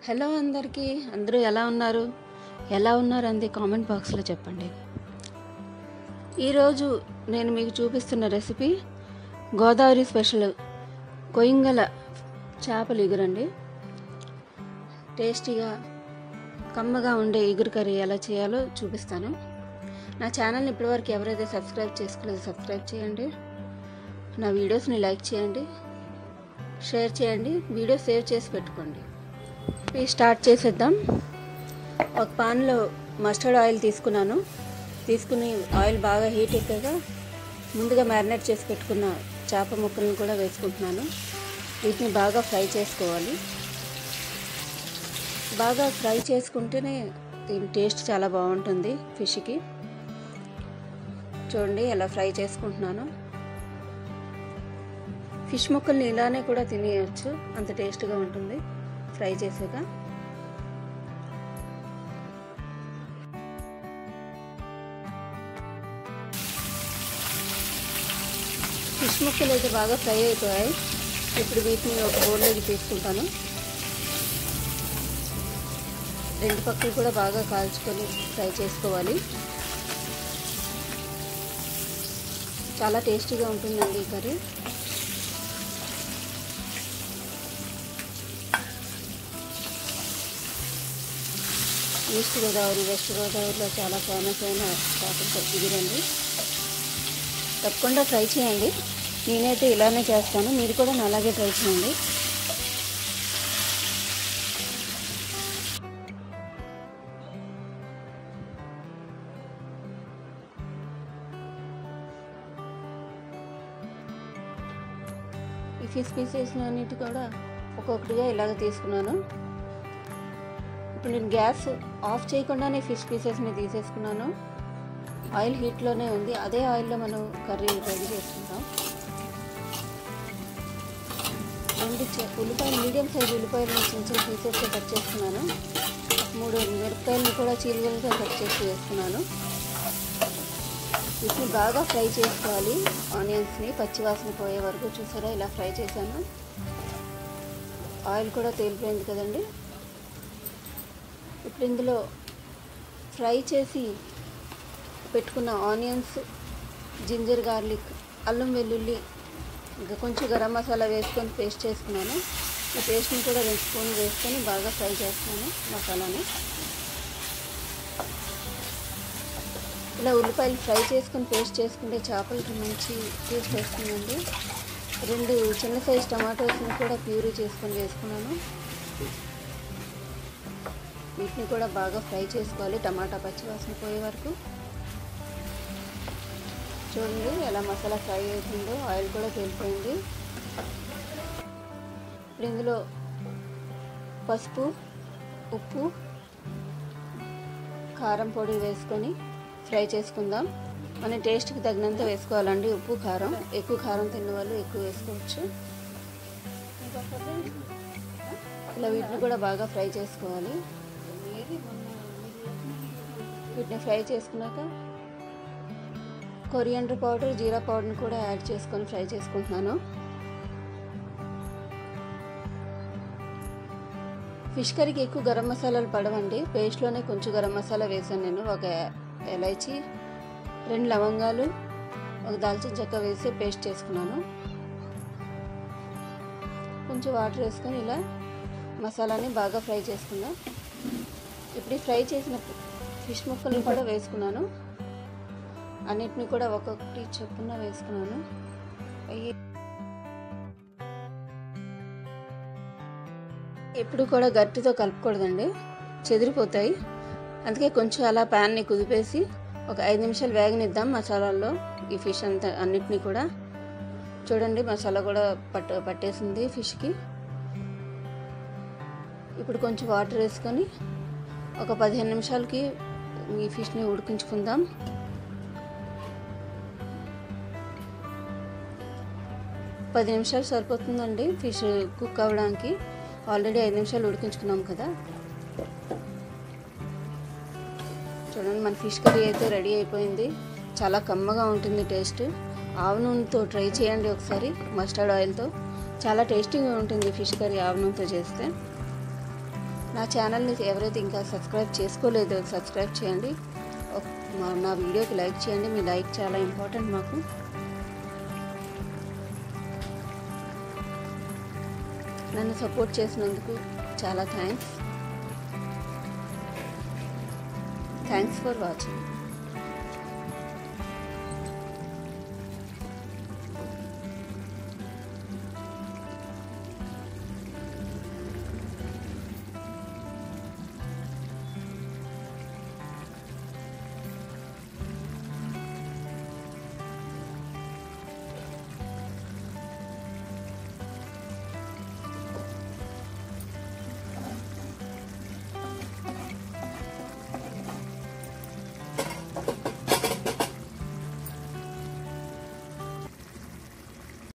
Hello అందరికీ, అందరూ ఎలా ఉన్నారు? ఎలా ఉన్నారు అంది కామెంట్ బాక్స్లో చెప్పండి. ఈరోజు నేను మీకు చూపిస్తున్న రెసిపీ గోదావరి స్పెషల్ కొయ్యంగల చేపల ఇగురండి. టేస్టీగా కమ్మగా ఉండే ఇగురు కర్రీ ఎలా చేయాలో చూపిస్తాను. నా ఛానల్ని ఇప్పటివరకు ఎవరైతే సబ్స్క్రైబ్ చేసుకోలేదో సబ్స్క్రైబ్ చేయండి. నా వీడియోస్ని లైక్ చేయండి, షేర్ చేయండి, వీడియో సేవ్ చేసి పెట్టుకోండి. స్టార్ట్ చేసేద్దాం. ఒక పాన్లో మస్టర్డ్ ఆయిల్ తీసుకుని ఆయిల్ బాగా హీట్ ఎక్కాక ముందుగా మ్యారినేట్ చేసి పెట్టుకున్న చేప ముక్కలను కూడా వేసుకుంటున్నాను. వీటిని బాగా ఫ్రై చేసుకోవాలి. బాగా ఫ్రై చేసుకుంటేనే దీని టేస్ట్ చాలా బాగుంటుంది ఫిష్కి. చూడండి ఎలా ఫ్రై చేసుకుంటున్నాను. ఫిష్ ముక్కల్ని ఇలానే కూడా తినేయచ్చు, అంత టేస్ట్గా ఉంటుంది ఫ్రై చేసాక. ఫిష్ ముక్కలు అయితే బాగా ఫ్రై అయిపోయాయి. ఇప్పుడు వీటిని ఒక బౌల్లోకి తీసుకుంటాను. రెండు పక్కలు కూడా బాగా కాల్చుకొని ఫ్రై చేసుకోవాలి. చాలా టేస్టీగా ఉంటుందండి ఈ కర్రీ. ఈస్ట్ గోదావరి, వెస్ట్ గోదావరిలో చాలా ఫేమస్ అయిన చేపల ఇగురండి. తప్పకుండా ట్రై చేయండి. నేనైతే ఇలానే చేస్తాను, మీరు కూడా అలాగే ట్రై చేయండి. ఈ ఫిష్ పీసెస్ అన్నిటి కూడా ఒక్కొక్కటిగా ఇలాగ తీసుకున్నాను. ఇప్పుడు నేను గ్యాస్ ఆఫ్ చేయకుండానే ఫిష్ పీసెస్ని తీసేసుకున్నాను. ఆయిల్ హీట్లోనే ఉంది, అదే ఆయిల్లో మనం కర్రీ రెడీ చేసుకుంటాం. రెండు ఉల్లిపాయలు, మీడియం సైజ్ ఉల్లిపాయలు చిన్న చిన్న పీసెస్గా కట్ చేసుకున్నాను. 3 మిరపకాయలను కూడా చీలికలుగా కట్ చేసి వేసుకున్నాను. వీటిని బాగా ఫ్రై చేసుకోవాలి. ఆనియన్స్ని పచ్చివాసన పోయే వరకు. చూసారా ఇలా ఫ్రై చేశాను. ఆయిల్ కూడా తేలిపోయింది కదండి. ఇప్పుడు ఇందులో ఫ్రై చేసి పెట్టుకున్న ఆనియన్స్, జింజర్ గార్లిక్, అల్లం వెల్లుల్లి, ఇంకా కొంచెం గరం మసాలా వేసుకొని పేస్ట్ చేసుకున్నాను. ఈ పేస్ట్ని కూడా 2 స్పూన్లు వేసుకొని బాగా ఫ్రై చేస్తున్నాను మసాలాని. ఇలా ఉల్లిపాయలు ఫ్రై చేసుకొని పేస్ట్ చేసుకుంటే చేపలకి మంచి టేస్ట్ వస్తుందండి. 2 చిన్న సైజ్ టమాటోస్ని కూడా ప్యూరీ చేసుకొని వేసుకున్నాను. వీటిని కూడా బాగా ఫ్రై చేసుకోవాలి టమాటా పచ్చివాసన పోయే వరకు. చూడండి ఎలా మసాలా ఫ్రై అవుతుందో, ఆయిల్ కూడా తేలిపోయింది. ఇప్పుడు ఇందులో పసుపు, ఉప్పు, కారం పొడి వేసుకొని ఫ్రై చేసుకుందాం. మన టేస్ట్కి తగినంత వేసుకోవాలండి ఉప్పు, కారం. ఎక్కువ కారం తిన్న వాళ్ళు ఎక్కువ వేసుకోవచ్చు. ఇలా వీటిని కూడా బాగా ఫ్రై చేసుకోవాలి. వీటిని ఫ్రై చేసుకున్నాక కొరియాండర్ పౌడర్, జీరా పౌడర్ని కూడా యాడ్ చేసుకొని ఫ్రై చేసుకుంటున్నాను. ఫిష్ కర్రీకి ఎక్కువ గరం మసాలాలు పడవండి. పేస్ట్లోనే కొంచెం గరం మసాలా వేసాను నేను. ఒక ఎలైచి, 2 లవంగాలు, ఒక దాల్చిన చెక్క వేసి పేస్ట్ చేసుకున్నాను. కొంచెం వాటర్ వేసుకొని ఇలా మసాలాని బాగా ఫ్రై చేసుకుందాం. ఇప్పుడు ఫ్రై చేసిన ఫిష్ ముక్కలను కూడా వేసుకున్నాను. అన్నిటిని కూడా ఒక్కొక్కటి చొప్పున వేసుకున్నాను. ఎప్పుడు కూడా గట్టితో కలుపుకూడదండి, చెదిరిపోతాయి. అందుకే కొంచెం అలా ప్యాన్ని కుదిపేసి ఒక 5 నిమిషాలు వేగనిద్దాం మసాలాల్లో ఈ ఫిష్ అన్నిటినీ కూడా. చూడండి మసాలా కూడా పట్టేసింది ఫిష్కి. ఇప్పుడు కొంచెం వాటర్ వేసుకొని ఒక 15 నిమిషాలకి ఈ ఫిష్ని ఉడికించుకుందాం. పది నిమిషాలు సరిపోతుందండి ఫిష్ కుక్ అవ్వడానికి. ఆల్రెడీ 5 నిమిషాలు ఉడికించుకున్నాం కదా. చూడండి మన ఫిష్ కర్రీ అయితే రెడీ అయిపోయింది. చాలా కమ్మగా ఉంటుంది టేస్ట్. ఆవ నూనెతో ట్రై చేయండి ఒకసారి, మస్టర్డ్ ఆయిల్తో. చాలా టేస్టీగా ఉంటుంది ఫిష్ కర్రీ ఆవ నూనెతో చేస్తే. నా ఛానల్ని ఎవరైతే ఇంకా సబ్స్క్రైబ్ చేసుకోలేదో సబ్స్క్రైబ్ చేయండి. నా వీడియోకి లైక్ చేయండి. మీ లైక్ చాలా ఇంపార్టెంట్ మాకు. నన్ను సపోర్ట్ చేసినందుకు చాలా థ్యాంక్స్ ఫర్ వాచింగ్.